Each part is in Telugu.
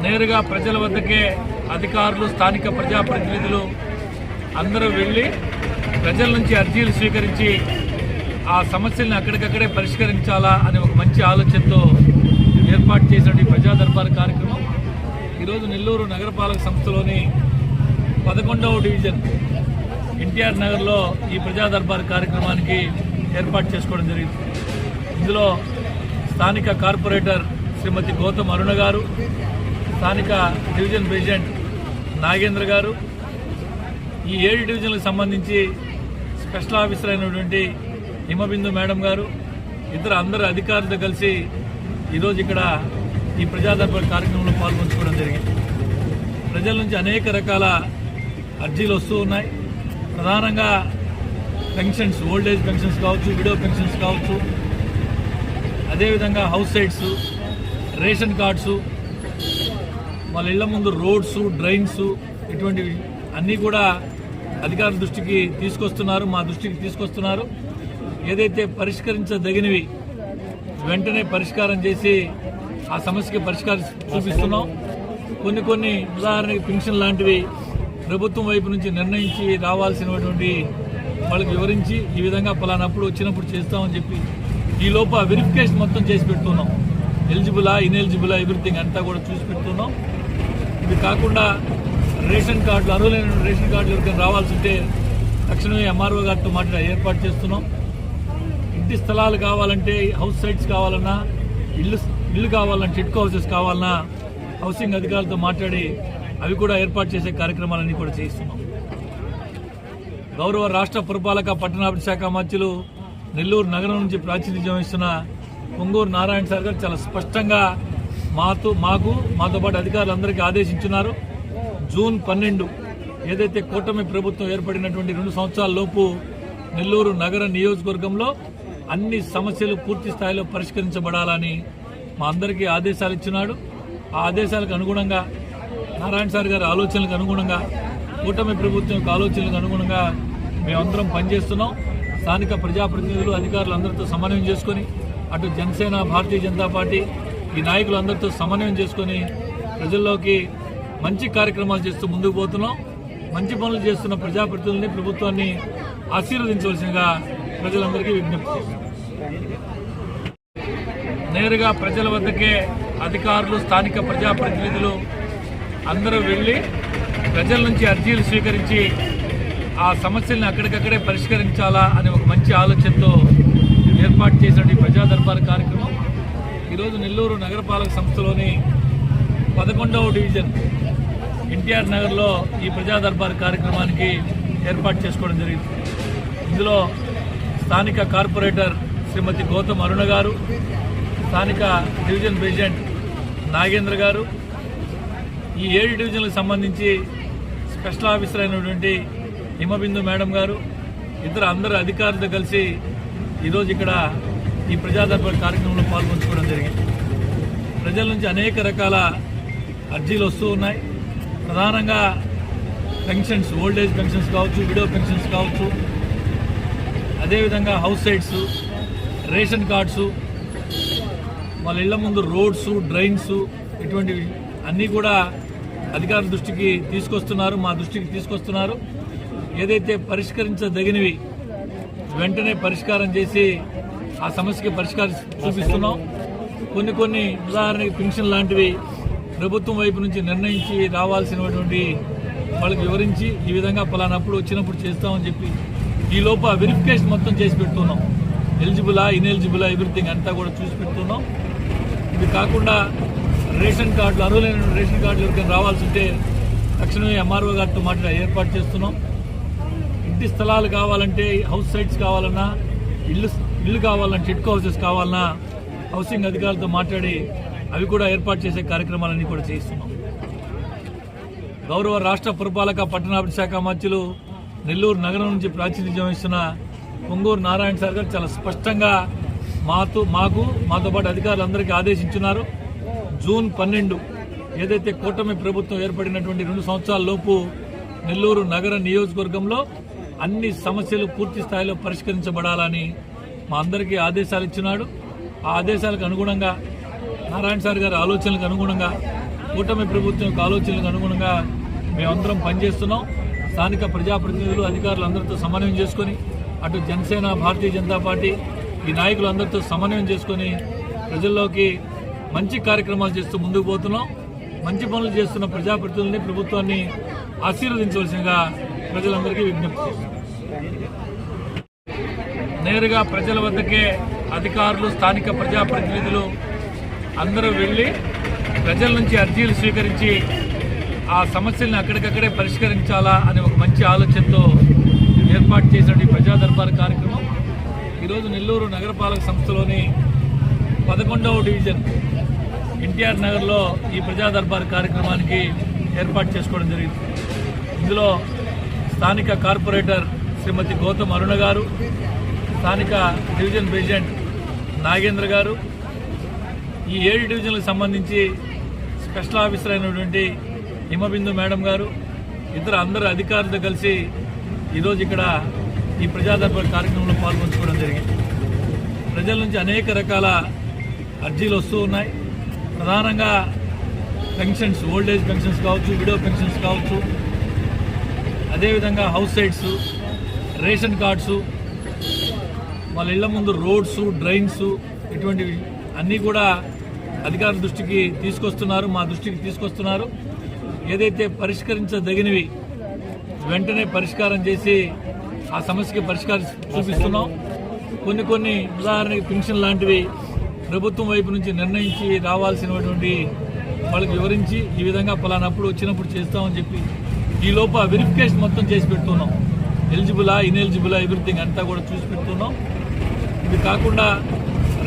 నేరుగా ప్రజల వద్దకే అధికారులు, స్థానిక ప్రజాప్రతినిధులు అందరూ వెళ్ళి ప్రజల నుంచి అర్జీలు స్వీకరించి ఆ సమస్యల్ని అక్కడికక్కడే పరిష్కరించాలా అనే ఒక మంచి ఆలోచనతో ఏర్పాటు చేసిన ఈ ప్రజా దర్బార్ కార్యక్రమం ఈరోజు నెల్లూరు నగరపాలక సంస్థలోని 11వ డివిజన్ ఎన్టీఆర్ నగర్లో ఈ ప్రజా దర్బార్ కార్యక్రమానికి ఏర్పాటు చేసుకోవడం జరిగింది. ఇందులో స్థానిక కార్పొరేటర్ శ్రీమతి గౌతమ్ అరుణ గారు, స్థానిక డివిజన్ ప్రెసిడెంట్ నాగేంద్ర గారు, ఈ 7 డివిజన్లకు సంబంధించి స్పెషల్ ఆఫీసర్ అయినటువంటి హిమబిందు మేడం గారు, అందరు అధికారులతో కలిసి ఈరోజు ఇక్కడ ఈ ప్రజా దర్బార్ కార్యక్రమంలో పాల్గొంచుకోవడం జరిగింది. ప్రజల నుంచి అనేక రకాల అర్జీలు వస్తూ ఉన్నాయి. ప్రధానంగా పెన్షన్స్, ఓల్డ్ ఏజ్ పెన్షన్స్ కావచ్చు, విడో పెన్షన్స్ కావచ్చు, అదేవిధంగా హౌస్ సైట్స్, రేషన్ కార్డ్స్, వాళ్ళ ఇళ్ల ముందు రోడ్స్, డ్రైన్స్, ఇటువంటివి అన్నీ కూడా అధికారుల దృష్టికి తీసుకొస్తున్నారు, మా దృష్టికి తీసుకొస్తున్నారు. ఏదైతే పరిష్కరించదగినవి వెంటనే పరిష్కారం చేసి ఆ సమస్యకి పరిష్కారం చూపిస్తున్నాం. కొన్ని ఉదాహరణకి పెన్షన్ లాంటివి ప్రభుత్వం వైపు నుంచి నిర్ణయించి రావాల్సినటువంటి వాళ్ళకి వివరించి ఈ విధంగా పలానప్పుడు వచ్చినప్పుడు చేస్తామని చెప్పి ఈ లోప వెరిఫికేషన్ మొత్తం చేసి పెడుతున్నాం. ఎలిజిబులా, ఇన్ఎలిజిబులా, ఎవ్రీథింగ్ అంతా కూడా చూసి పెడుతున్నాం. ఇది కాకుండా రేషన్ కార్డులు, అర్హులైన రేషన్ కార్డులు ఎవరికైనా రావాల్సి ఉంటే తక్షణమే ఎంఆర్ఓ గారితో మాట్లాడి ఏర్పాటు చేస్తున్నాం. ఇంటి స్థలాలు కావాలంటే, హౌస్ సైట్స్ కావాలన్నా, ఇల్లు కావాలన్నా, టిట్కో హౌసెస్ కావాలన్నా హౌసింగ్ అధికారులతో మాట్లాడి అవి కూడా ఏర్పాటు చేసే కార్యక్రమాలన్నీ కూడా చేయిస్తున్నాం. గౌరవ రాష్ట్ర పురపాలక పట్టణాభివృద్ధి శాఖ మంత్రులు నెల్లూరు నగరం నుంచి ప్రాతినిధ్యం వహిస్తున్న పొంగూరు నారాయణ సార్ గారు చాలా స్పష్టంగా మాతో పాటు అధికారులందరికీ ఆదేశించున్నారు. జూన్ 12 ఏదైతే కూటమి ప్రభుత్వం ఏర్పడినటువంటి 2 సంవత్సరాల లోపు నెల్లూరు నగర నియోజకవర్గంలో అన్ని సమస్యలు పూర్తి స్థాయిలో పరిష్కరించబడాలని మా అందరికీ ఆదేశాలు ఇచ్చినాడు. ఆ ఆదేశాలకు అనుగుణంగా, నారాయణ సార్ గారి ఆలోచనలకు అనుగుణంగా, కూటమి ప్రభుత్వం యొక్క ఆలోచనలకు అనుగుణంగా మేమందరం పనిచేస్తున్నాం. స్థానిక ప్రజాప్రతినిధులు, అధికారులు అందరితో సమన్వయం చేసుకుని, అటు జనసేన, భారతీయ జనతా పార్టీ ఈ నాయకులందరితో సమన్వయం చేసుకుని ప్రజల్లోకి మంచి కార్యక్రమాలు చేస్తూ ముందుకు పోతున్నాం. మంచి పనులు చేస్తున్న ప్రజాప్రతినిధుల్ని, ప్రభుత్వాన్ని ఆశీర్వదించవలసిందిగా ప్రజలందరికీ విజ్ఞప్తి చేస్తున్నాం. నేరుగా ప్రజల వద్దకే అధికారులు, స్థానిక ప్రజాప్రతినిధులు అందరూ వెళ్ళి ప్రజల నుంచి అర్జీలు స్వీకరించి ఆ సమస్యల్ని అక్కడికక్కడే పరిష్కరించాలా అనే ఒక మంచి ఆలోచనతో ఏర్పాటు చేసిన ఈ ప్రజా దర్బార్ కార్యక్రమం ఈరోజు నెల్లూరు నగరపాలక సంస్థలోని 11వ డివిజన్ ఎన్టీఆర్ నగర్లో ఈ ప్రజా దర్బార్ కార్యక్రమానికి ఏర్పాటు చేసుకోవడం జరిగింది. ఇందులో స్థానిక కార్పొరేటర్ శ్రీమతి గౌతమ్ అరుణ గారు, స్థానిక డివిజన్ ప్రెసిడెంట్ నాగేంద్ర గారు, ఈ 7 డివిజన్లకు సంబంధించి స్పెషల్ ఆఫీసర్ అయినటువంటి హిమబిందు మేడం గారు, అందరు అధికారులతో కలిసి ఈరోజు ఇక్కడ ఈ ప్రజా దర్బార్ కార్యక్రమంలో పాల్గొంచుకోవడం జరిగింది. ప్రజల నుంచి అనేక రకాల అర్జీలు వస్తూ ఉన్నాయి. ప్రధానంగా పెన్షన్స్, ఓల్డ్ ఏజ్ పెన్షన్స్ కావచ్చు, విడో పెన్షన్స్ కావచ్చు, అదేవిధంగా హౌస్ సైట్స్, రేషన్ కార్డ్స్, వాళ్ళ ఇళ్ల ముందు రోడ్స్, డ్రైన్స్, ఇటువంటివి అన్నీ కూడా అధికారుల దృష్టికి తీసుకొస్తున్నారు, మా దృష్టికి తీసుకొస్తున్నారు. ఏదైతే పరిష్కరించదగినవి వెంటనే పరిష్కారం చేసి ఆ సమస్యకి పరిష్కారం చూపిస్తున్నాం. కొన్ని ఉదాహరణకి పెన్షన్ లాంటివి ప్రభుత్వం వైపు నుంచి నిర్ణయించి రావాల్సినటువంటి వాళ్ళకి వివరించి ఈ విధంగా పలానప్పుడు వచ్చినప్పుడు చేస్తామని చెప్పి ఈ లోప వెరిఫికేషన్ మొత్తం చేసి పెడుతున్నాం. ఎలిజిబులా, ఇన్ఎలిజిబులా, ఎవ్రీథింగ్ అంతా కూడా చూసి పెడుతున్నాం. ఇది కాకుండా రేషన్ కార్డులు, అర్హులైన రేషన్ కార్డులు ఎవరికైనా రావాల్సి ఉంటే తక్షణమే ఎంఆర్ఓ గారితో మాట్లాడి ఏర్పాటు చేస్తున్నాం. ఇంటి స్థలాలు కావాలంటే, హౌస్ సైట్స్ కావాలన్నా, ఇల్లు కావాలన్నా, టిట్కో హౌసెస్ కావాలన్నా హౌసింగ్ అధికారులతో మాట్లాడి అవి కూడా ఏర్పాటు చేసే కార్యక్రమాలన్నీ కూడా చేయిస్తున్నాం. గౌరవ రాష్ట్ర పురపాలక పట్టణాభివృద్ధి శాఖ మంత్రులు నెల్లూరు నగరం నుంచి ప్రాతినిధ్యం వహిస్తున్న పొంగూరు నారాయణ సార్ గారు చాలా స్పష్టంగా మాతో పాటు అధికారులందరికీ ఆదేశించున్నారు. జూన్ 12 ఏదైతే కూటమి ప్రభుత్వం ఏర్పడినటువంటి 2 సంవత్సరాల లోపు నెల్లూరు నగర నియోజకవర్గంలో అన్ని సమస్యలు పూర్తి స్థాయిలో పరిష్కరించబడాలని మా అందరికీ ఆదేశాలు ఇచ్చినాడు. ఆ ఆదేశాలకు అనుగుణంగా, నారాయణ సార్ గారి ఆలోచనలకు అనుగుణంగా, కూటమి ప్రభుత్వం యొక్క ఆలోచనలకు అనుగుణంగా మేమందరం పనిచేస్తున్నాం. స్థానిక ప్రజాప్రతినిధులు అధికారులు అందరితో సమన్వయం చేసుకొని అటు జనసేన, భారతీయ జనతా పార్టీ ఈ నాయకులందరితో సమన్వయం చేసుకొని ప్రజల్లోకి మంచి కార్యక్రమాలు చేస్తూ ముందుకు పోతున్నాం. మంచి పనులు చేస్తున్న ప్రజాప్రతినిధుల్ని, ప్రభుత్వాన్ని ఆశీర్వదించవలసిందిగా ప్రజలందరికీ విజ్ఞప్తి చేస్తున్నాం. నేరుగా ప్రజల వద్దకే అధికారులు, స్థానిక ప్రజాప్రతినిధులు అందరూ వెళ్ళి ప్రజల నుంచి అర్జీలు స్వీకరించి ఆ సమస్యల్ని అక్కడికక్కడే పరిష్కరించాలా అనే ఒక మంచి ఆలోచనతో ఏర్పాటు చేసిన ఈ ప్రజా దర్బార్ కార్యక్రమం ఈరోజు నెల్లూరు నగరపాలక సంస్థలోని 11వ డివిజన్ ఎన్టీఆర్ నగర్లో ఈ ప్రజా దర్బార్ కార్యక్రమానికి ఏర్పాటు చేసుకోవడం జరిగింది. ఇందులో స్థానిక కార్పొరేటర్ శ్రీమతి గౌతమ్ అరుణ గారు, స్థానిక డివిజన్ ప్రెసిడెంట్ నాగేంద్ర గారు, ఈ 7 డివిజన్లకు సంబంధించి స్పెషల్ ఆఫీసర్ అయినటువంటి హిమబిందు మేడం గారు, అందరు అధికారులతో కలిసి ఈరోజు ఇక్కడ ఈ ప్రజా దర్బార్ కార్యక్రమంలో పాల్గొంచుకోవడం జరిగింది. ప్రజల నుంచి అనేక రకాల అర్జీలు వస్తూ ఉన్నాయి. ప్రధానంగా పెన్షన్స్, ఓల్డేజ్ పెన్షన్స్ కావచ్చు, విడో పెన్షన్స్ కావచ్చు, అదేవిధంగా హౌస్ సైట్స్, రేషన్ కార్డ్స్, వాళ్ళ ఇళ్ల ముందు రోడ్స్, డ్రైన్స్, ఇటువంటివి అన్నీ కూడా అధికారుల దృష్టికి తీసుకొస్తున్నారు, మా దృష్టికి తీసుకొస్తున్నారు. ఏదైతే పరిష్కరించదగినవి వెంటనే పరిష్కారం చేసి ఆ సమస్యకి పరిష్కారం చూపిస్తున్నాం. కొన్ని ఉదాహరణకి పెన్షన్ లాంటివి ప్రభుత్వం వైపు నుంచి నిర్ణయించి రావాల్సినటువంటి వాళ్ళకి వివరించి ఈ విధంగా పలానప్పుడు వచ్చినప్పుడు చేస్తామని చెప్పి ఈ లోప వెరిఫికేషన్ మొత్తం చేసి పెడుతున్నాం. ఎలిజిబులా, ఇన్ఎలిజిబులా, ఎవ్రీథింగ్ అంతా కూడా చూసి పెడుతున్నాం. ఇది కాకుండా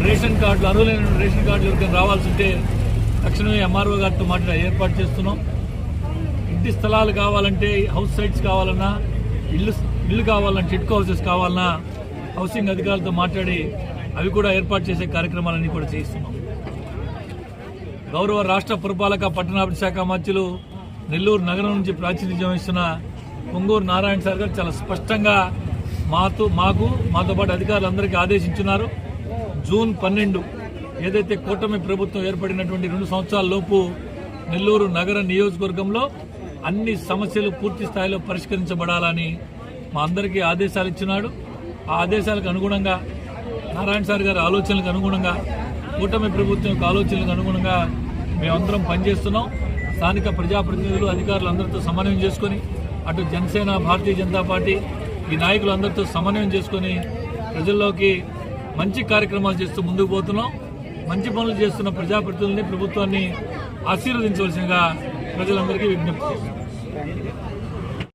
రేషన్ కార్డులు, అర్హులైన రేషన్ కార్డులు ఎవరికైనా రావాల్సి ఉంటే తక్షణమే ఎంఆర్ఓ గారితో మాట్లాడి ఏర్పాటు చేస్తున్నాం. ఇంటి స్థలాలు కావాలంటే, హౌస్ సైట్స్ కావాలన్నా, ఇల్లు కావాలన్నా, టిట్కో హౌసెస్ కావాలన్నా హౌసింగ్ అధికారులతో మాట్లాడి అవి కూడా ఏర్పాటు చేసే కార్యక్రమాలన్నీ కూడా చేయిస్తున్నాం. గౌరవ రాష్ట్ర పురపాలక పట్టణాభివృద్ధి శాఖ మంత్రులు నెల్లూరు నగరం నుంచి ప్రాతినిధ్యం వహిస్తున్న పొంగూరు నారాయణ సార్ గారు చాలా స్పష్టంగా మాతో పాటు అధికారులందరికీ ఆదేశించున్నారు. జూన్ 12 ఏదైతే కూటమి ప్రభుత్వం ఏర్పడినటువంటి 2 సంవత్సరాల లోపు నెల్లూరు నగర నియోజకవర్గంలో అన్ని సమస్యలు పూర్తి స్థాయిలో పరిష్కరించబడాలని మా అందరికీ ఆదేశాలు ఇచ్చినాడు. ఆ ఆదేశాలకు అనుగుణంగా, నారాయణ సార్ గారి ఆలోచనలకు అనుగుణంగా, కూటమి ప్రభుత్వం యొక్క ఆలోచనలకు అనుగుణంగా మేమందరం పనిచేస్తున్నాం. స్థానిక ప్రజాప్రతినిధులు అధికారులు అందరితో సమన్వయం చేసుకొని అటు జనసేన, భారతీయ జనతా పార్టీ ఈ నాయకులందరితో సమన్వయం చేసుకొని ప్రజల్లోకి మంచి కార్యక్రమాలు చేస్తూ ముందుకు పోతున్నాం. మంచి పనులు చేస్తున్న ప్రజాప్రతినిధుల్ని, ప్రభుత్వాన్ని ఆశీర్వదించవలసిందిగా ప్రజలందరికీ విజ్ఞప్తి చేస్తున్నాం.